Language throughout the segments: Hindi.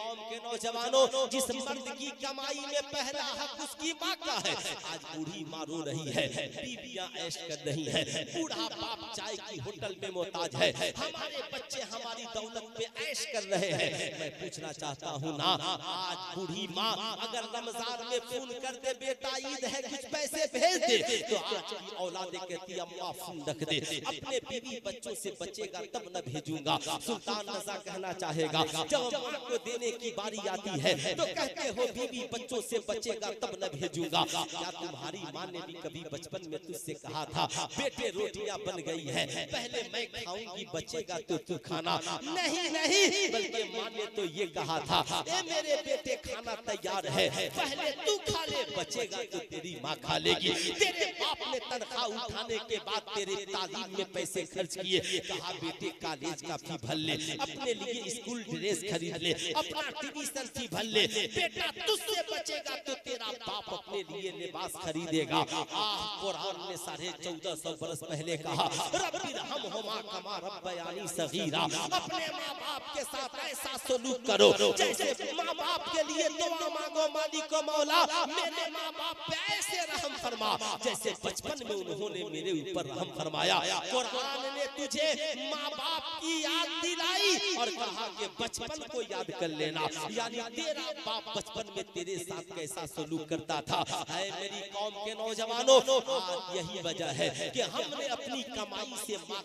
कौम के नौजवानों, जिस मर्द की कमाई में पहला हक उसकी माँ का है, आज बूढ़ी माँ रो रही है, बीबियां ऐश कर रही है, बूढ़ा बाप चाय की होटल में मोहताज है, हमारे बच्चे हमारी दौलत पे ऐश कर रहे हैं। मैं पूछना चाहता हूँ ना, आज बूढ़ी माँ अगर रमजान में फोन कर दे बेटा ईद है कुछ पैसे भेज दे, तो आज की औलादे कहती है अम्मा फोन रख दे, अपने बीवी बच्चों से बचेगा तब न भेजूंगा। सुल्तान रजा कहना चाहेगा, जब माँ को देने की बारी आती है तो कहते हो बीवी बच्चों से बचेगा तब न भेजूंगा। क्या तुम्हारी माँ ने भी कभी बचपन में तुझसे कहा था बेटे रोटियां बन गई है, पहले मैं खाऊंगी बचेगा तो तू खाना? नहीं नहीं, बल्कि माँ ने तो ये कहा था ए मेरे बेटे खाना तैयार है, पहले तू खा ले, बचेगा तो तेरी माँ खा लेगी। तेरे बाप ने तनख्वाह उठाने के बाद तेरे तालीम में पैसे खर्च किए, कहा बेटे कॉलेज का फी भर ले, अपने लिए स्कूल ड्रेस खरीद ले, अपना ट्यूशन फी भर ले, बेटा तुझसे बचेगा तो तेरा बाप अपने लिए लिबास खरीदेगा। कुरान ने 1450 बरस पहले कहा रब्बिरहमहुमा कमा रब्बयानी सगीरा, अपने माँ बाप के साथ ऐसा सलूक करो जैसे माँ बाप के लिए दुआ मांगो मालिक मौला मेरे माँ बाप पे ऐसे रहम फरमा जैसे बचपन में उन्होंने मेरे ऊपर रहम फरमाया। कुरान ने तुझे माँ बाप की याद दिलाई और कहा कि बचपन को याद कर लेना, यानी तेरा बाप बचपन में तेरे साथ कैसा सलूक करता था। है मेरी कौम के नौजवानों, आज यही वजह है कि हमने अपनी कमाई से माँ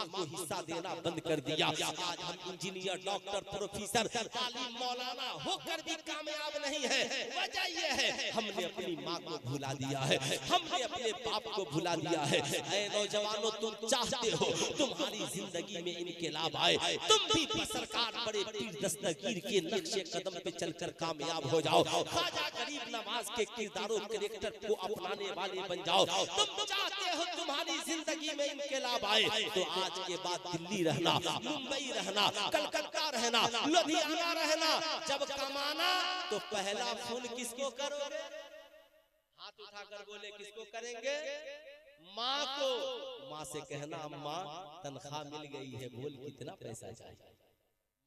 को हिस्सा देना बंद कर दिया। आज हम इंजीनियर, डॉक्टर, प्रोफेसर, तालीम मौलाना होकर भी कामयाब नहीं है। वजह यह है हमने अपनी माँ को भुला दिया है, हमने अपने बाप को भुला दिया है। ऐ नौजवानों, तुम चाहते हो तुम्हारी जिंदगी में इनकलाब आए, तुम भी सरकार बड़े पीर दस्तगीर के नक्शे कदम पे चलकर कामयाब हो जाओ, ख्वाजा गरीब नवाज के किरदारों कैरेक्टर को अपनाने वाले बन जाओ। तुम चाहते हो तुम्हारी जिंदगी में इनकलाब आए, तो आज के बाद दिल्ली रहना, मुंबई रहना, कलकत्ता रहना, लुधियाना रहना, जब कमाना तो पहला फोन किसको करोगे? हाथ उठाकर बोले किसको करेंगे? माँ को। माँ से कहना अम्मा तनख्वाह मिल गई है, बोल कितना पैसा चाहिए?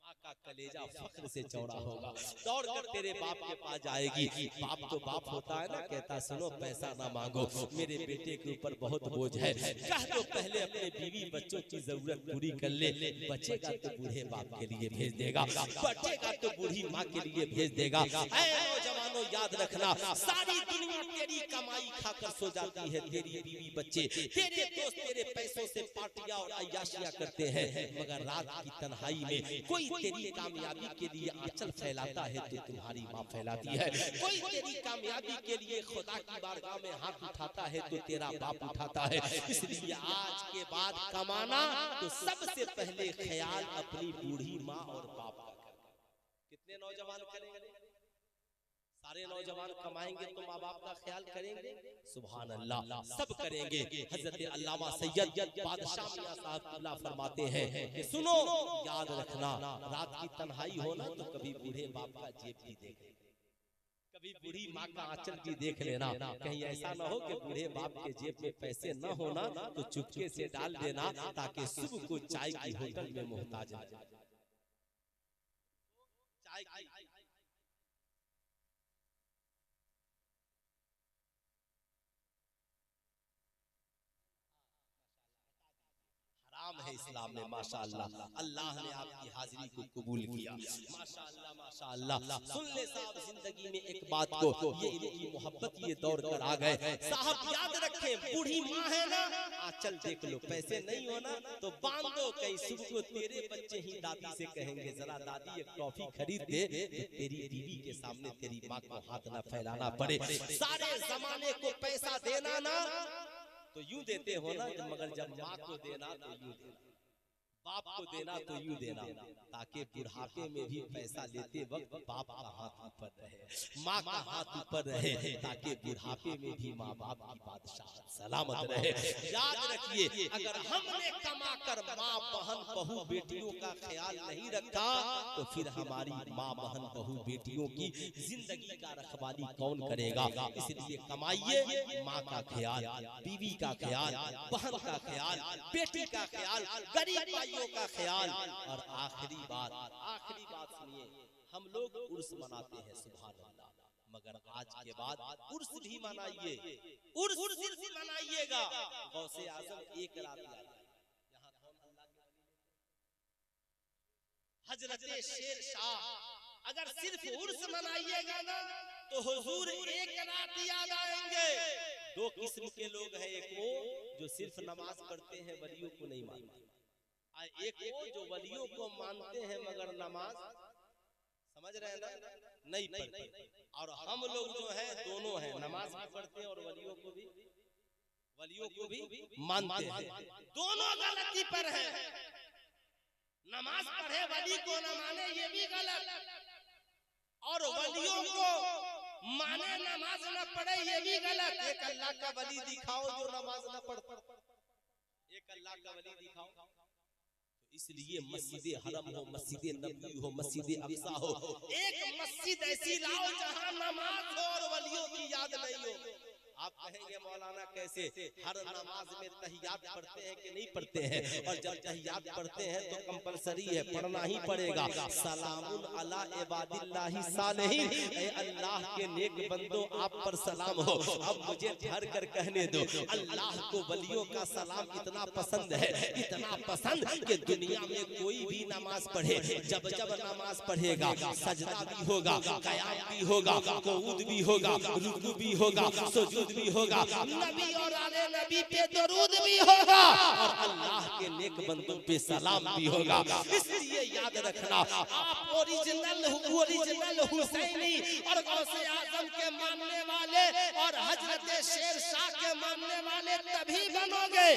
माँ का कलेजा फख्र से चौड़ा होगा, दौड़ कर तेरे बाप के पास जाएगी। बाप तो बाप होता है ना, कहता सुनो पैसा ना मांगो, मेरे बेटे के ऊपर बहुत बोझ है, कह दो पहले अपने बीवी बच्चों की जरूरत पूरी कर ले, बचेगा तो बूढ़े बाप के लिए भेज देगा, बचेगा तो बूढ़ी माँ के लिए भेज देगा। ऐ नौजवानों याद रखना, सारी दुनिया तेरी कमाई खाकर सो जाती है, तेरी बीवी बच्चे, तेरे दोस्त तेरे पैसों से पार्टियां और अय्याशियां करते हैं, मगर रात की तन्हाई में कोई तेरी कामयाबी के लिए आंचल फैलाता है तो तुम्हारी माँ फैलाती है, कोई तेरी कामयाबी के लिए खुदा की बारगाह में हाथ उठाता है तो तेरा बाप उठाता है। इसलिए आज के बाद कमाना तो सबसे पहले ख्याल अपनी बूढ़ी माँ और बाप का करें। कितने नौजवान करेंगे? सारे नौजवान कमाएंगे तो माँ बाप का ख्याल करेंगे? सुभान अल्लाह, सब करेंगे। हजरत अल्लामा सैयद बादशाह मियां साहब फरमाते हैं कि सुनो याद रखना, रात की तन्हाई हो ना तो कभी बूढ़े बाप का जेब भी देख, कभी बूढ़ी माँ का आंचल भी देख लेना, कहीं ऐसा ना हो कि बूढ़े बाप के जेब में पैसे न होना तो चुपके से डाल देना, ताकि सुबह को चाय की होटल में मोहताज हो जाए। हराम है इस्लाम में। माशाअल्लाह, अल्लाह ने आपकी हाजिरी को कबूल किया। माशाअल्लाह माशाअल्लाह। सुन ले साहब जिंदगी में एक बात को, ये इनकी मोहब्बत ये दौड़ कर आ गए साहब, याद रखें बूढ़ी माँ है ना, आंचल देख लो, पैसे नहीं हो ना तो बांध दो, कहीं सुबह को तेरे बच्चे ही दादी से कहेंगे जरा दादी एक टॉफी खरीद दे, तो तेरी बीवी के सामने तेरी माँ को हाथ ना फैलाना पड़े। सारे जमाने को पैसा देना ना तो यूं देते हो ना, मगर जब माँ को देना तो यूं देना, बाप को देना तो यूं देना, ताकि बुढ़ापे में भी पैसा लेते वक्त बाप का हाथ ऊपर रहे, माँ का हाथ ऊपर रहे, ताकि बुढ़ापे में भी माँ बाप की बादशाह सलामत रहे। याद रखिए, अगर हमने कमाकर माँ बहन बहू बेटियों का ख्याल नहीं रखा तो फिर हमारी माँ बहन बहू बेटियों की जिंदगी का रखवाली कौन करेगा? इसलिए कमाइए, माँ का ख्याल, बीवी का ख्याल, बहन का ख्याल, बेटी का ख्याल, गरीब वलियों का ख्याल। और आखिरी बात सुनिए, हम लोग उर्स मनाते हैं, सुभान अल्लाह, मगर आज के बाद उर्स भी मनाइए, उर्स सिर्फ मनाइएगा। गौसे आजम एक रात याद, यहाँ कौन अल्लाह के हजरत शेर शाह, अगर सिर्फ उर्स मनाइएगा ना तो हुजूर एक रात याद आएंगे। दो किस्म के लोग हैं, एक वो जो सिर्फ नमाज पढ़ते हैं वलियों को नहीं मानते, और एक वो जो वलियों को मानते हैं मगर नमाज, समझ रहे हैं ना, नहीं पढ़ते। और हम लोग जो है दोनों हैं, नमाज भी पढ़ते हैं और वलियों को भी मानते हैं। दोनों गलती पर है। नमाज पढ़े वली को न माने ये भी गलत, और वलियों को माने नमाज न पढ़े ये भी गलत। एक अल्लाह का वली दिखाओ जो नमाज न पढ़ता, एक अल्लाह का वली दिखाओ। इसलिए मस्जिद हरम हो, मस्जिद नबी हो, मस्जिद अक्सा हो, एक मस्जिद ऐसी लाओ जहां नमाज हो और वलियों की याद नहीं हो। आप कहेंगे मौलाना कैसे, हर नमाज में तहियात पढ़ते हैं कि नहीं पढ़ते हैं? और जब तहियात पढ़ते हैं तो कंपलसरी है, पढ़ना ही पड़ेगा। सलामुन अला इबादिल्लाहि सालिहीन, ऐ अल्लाह के नेक बंदो आप पर सलाम हो। अब मुझे ठहर कर कहने दो, अल्लाह को वलियों का सलाम इतना पसंद है, इतना पसंद कि दुनिया में कोई भी नमाज पढ़े, जब जब नमाज पढ़ेगा सजदा भी होगा, क़याम भी होगा, क़ुऊद भी होगा, रुकू भी होगा, सुजूद भी होगा, नबी और आले नबी पे दरूद भी होगा, और अल्लाह के नेक बंदों पे सलाम भी होगा। इसलिए याद रखना, आप ओरिजिनल हुसैनी और गौसे आजम के मानने वाले और हजरत शेर शाह के मानने वाले तभी बनोगे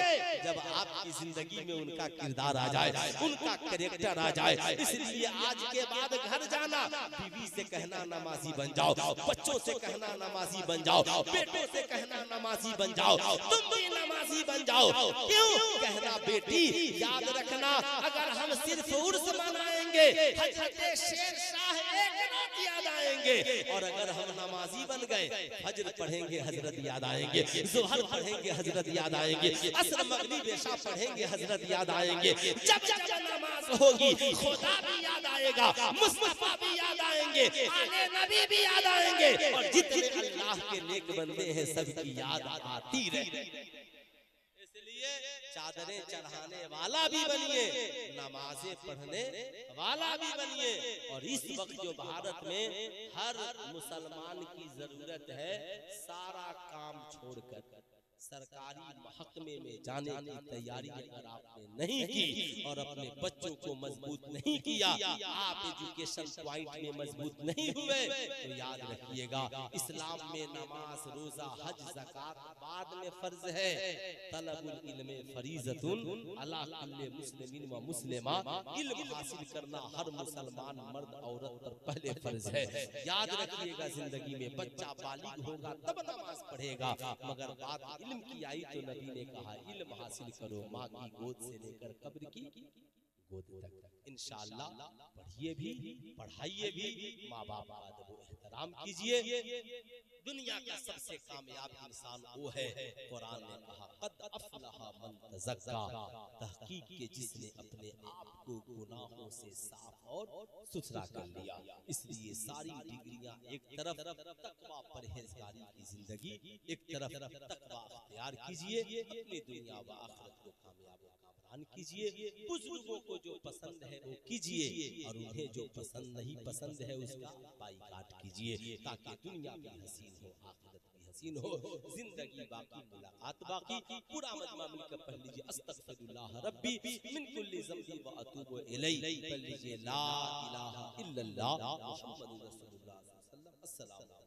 जब आपकी जिंदगी में उनका किरदार आ जाए, उनका कैरेक्टर आ जाए। इसलिए आज के बाद घर जाना, बीवी से कहना नमाजी बन जाओ, बच्चों से कहना नमाजी बन जाओ, बेटों से कहना नमाजी बन जाओ, तुम भी नमाजी बन जाओ। क्यों कहना बेटी, याद रखना, अगर हम सिर्फ उर्स मनाएंगे हजरत शेर शाह एक रात याद आएंगे, और अगर हम नमाजी बन गए फजर पढ़ेंगे हजरत याद आएंगे, ज़ुहर पढ़ेंगे हजरत याद आएंगे, असर मगरिब इशा पढ़ेंगे हजरत याद आएंगे। जब जब नमाज होगी खुदा भी याद आएगा, मुस्तफा भी याद आएंगे, आले नबी भी याद आएंगे, और जितने अल्लाह के नेक बंदे हैं सबकी याद आती रहे। इसलिए चादरें चढ़ाने वाला भी बनिए, नमाजें पढ़ने वाला भी बनिए। और इस वक्त जो भारत में हर मुसलमान की जरूरत है, सारा काम छोड़कर सरकारी महकमे में जाने की तैयारी अगर आपने नहीं की और अपने बच्चों को मजबूत नहीं किया, आप एजुकेशन पॉइंट में मजबूत नहीं हुए, तो याद रखिएगा इस्लाम में नमाज, रोजा, हज, ज़कात बाद में फर्ज है। तलबुल इल्म फरीज़तुन अला कुल्लि मुस्लिमिन व मुस्लिमा, इल्म हासिल करना हर मुसलमान मर्द औरत पर पहले फर्ज है। याद रखिएगा, जिंदगी में बच्चा बालिग होगा तब नमाज पढ़ेगा, मगर बात इल्म की आई तो नबी ने कहा इल्म हासिल करो माँ की गोद से लेकर कब्र की गोद तक। इंशाअल्लाह पढ़िए भी, पढ़ाइए भी, माँ बाप का अदब व एहतराम कीजिए। दुनिया का सबसे कामयाब इंसान वो है, कुरान ने कहा कद अफलहा मन तज़क्का, तहकीक के जिसने अपने आप को गुनाहों से साफ और सुथरा कर लिया। इसलिए सारी डिग्रियां एक तरफ तकवा परहेजगारी की जिंदगी, एक तरफ तकवा अख्तियार कीजिए, अपनी दुनिया व आखिरत को कामयाब व कामरान कीजिए। बुजुर्गों को जो पसंद है वो कीजिए, और उन्हें जो पसंद नहीं पसंद है उसका बाइकाट कीजिए, ताकि दुनिया भी हसीन हो, आखिरत भी हसीन हो, जिंदगी बाकी, मुलाकात बाकी। पूरा मजमा मिलकर पढ़ लीजिए, अस्तगफिरुल्लाह रब्बी मिन कुल्ली ज़ंबी व अतूबु इलैहि, पढ़ लीजिए ला इलाहा इल्लल्लाह मुहम्मदुर रसूलुल्लाह सल्लल्लाहु अलैहि वसल्लम। अस्सलाम।